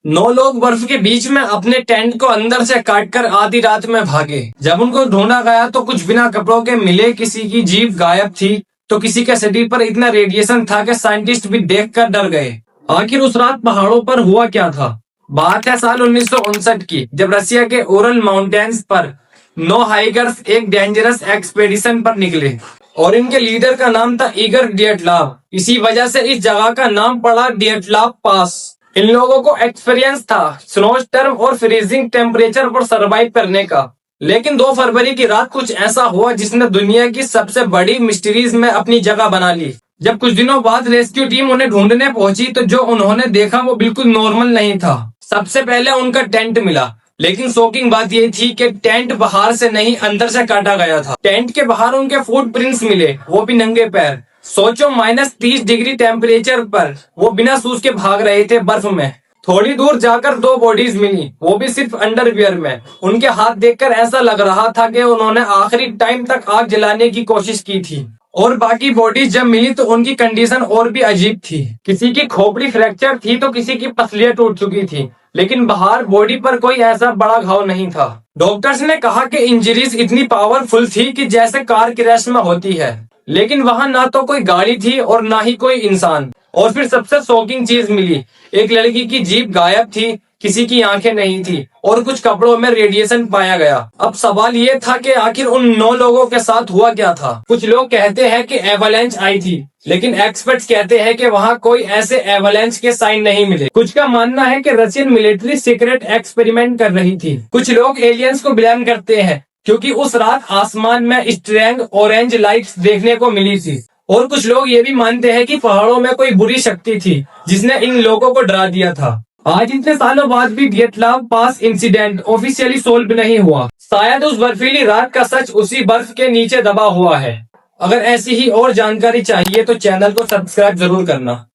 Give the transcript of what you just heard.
9 लोग बर्फ के बीच में अपने टेंट को अंदर से काटकर आधी रात में भागे। जब उनको ढूंढा गया तो कुछ बिना कपड़ों के मिले, किसी की जीभ गायब थी तो किसी के शरीर पर इतना रेडिएशन था कि साइंटिस्ट भी देखकर डर गए। आखिर उस रात पहाड़ों पर हुआ क्या था? बात है साल 1959 की, जब रसिया के ओरल माउंटेन्स पर 9 हाइकर्स एक डेंजरस एक्सपेडिशन पर निकले और इनके लीडर का नाम था इगर डिएटलाव। इसी वजह से इस जगह का नाम पड़ा डिएटलाव पास। इन लोगों को एक्सपीरियंस था स्नो स्टॉर्म और फ्रीजिंग टेम्परेचर पर सरवाइव करने का। लेकिन 2 फरवरी की रात कुछ ऐसा हुआ जिसने दुनिया की सबसे बड़ी मिस्ट्रीज में अपनी जगह बना ली। जब कुछ दिनों बाद रेस्क्यू टीम उन्हें ढूंढने पहुंची तो जो उन्होंने देखा वो बिल्कुल नॉर्मल नहीं था। सबसे पहले उनका टेंट मिला, लेकिन शॉकिंग बात ये थी कि टेंट बाहर से नहीं अंदर से काटा गया था। टेंट के बाहर उनके फुटप्रिंट्स मिले, वो भी नंगे पैर। सोचो -30 डिग्री टेम्परेचर पर वो बिना शूज के भाग रहे थे बर्फ में। थोड़ी दूर जाकर 2 बॉडीज मिली, वो भी सिर्फ अंडरवियर में। उनके हाथ देखकर ऐसा लग रहा था कि उन्होंने आखिरी टाइम तक आग जलाने की कोशिश की थी। और बाकी बॉडीज जब मिली तो उनकी कंडीशन और भी अजीब थी। किसी की खोपड़ी फ्रैक्चर थी तो किसी की पसलियां टूट चुकी थी, लेकिन बाहर बॉडी पर कोई ऐसा बड़ा घाव नहीं था। डॉक्टर्स ने कहा कि इंजरीज इतनी पावरफुल थी कि जैसे कार क्रैश में होती है, लेकिन वहां ना तो कोई गाड़ी थी और ना ही कोई इंसान। और फिर सबसे शॉकिंग चीज मिली, एक लड़की की जीभ गायब थी, किसी की आंखें नहीं थी और कुछ कपड़ों में रेडिएशन पाया गया। अब सवाल ये था कि आखिर उन 9 लोगों के साथ हुआ क्या था। कुछ लोग कहते हैं कि एवलांच आई थी, लेकिन एक्सपर्ट्स कहते हैं कि वहां कोई ऐसे एवलांच के साइन नहीं मिले। कुछ का मानना है कि रशियन मिलिट्री सीक्रेट एक्सपेरिमेंट कर रही थी। कुछ लोग एलियंस को ब्लेम करते हैं क्योंकि उस रात आसमान में स्ट्रेंग ऑरेंज लाइट्स देखने को मिली थी। और कुछ लोग ये भी मानते हैं कि पहाड़ों में कोई बुरी शक्ति थी जिसने इन लोगों को डरा दिया था। आज इतने सालों बाद भी डिएटलाव पास इंसिडेंट ऑफिशियली सोल्व नहीं हुआ। शायद उस बर्फीली रात का सच उसी बर्फ के नीचे दबा हुआ है। अगर ऐसी ही और जानकारी चाहिए तो चैनल को सब्सक्राइब जरूर करना।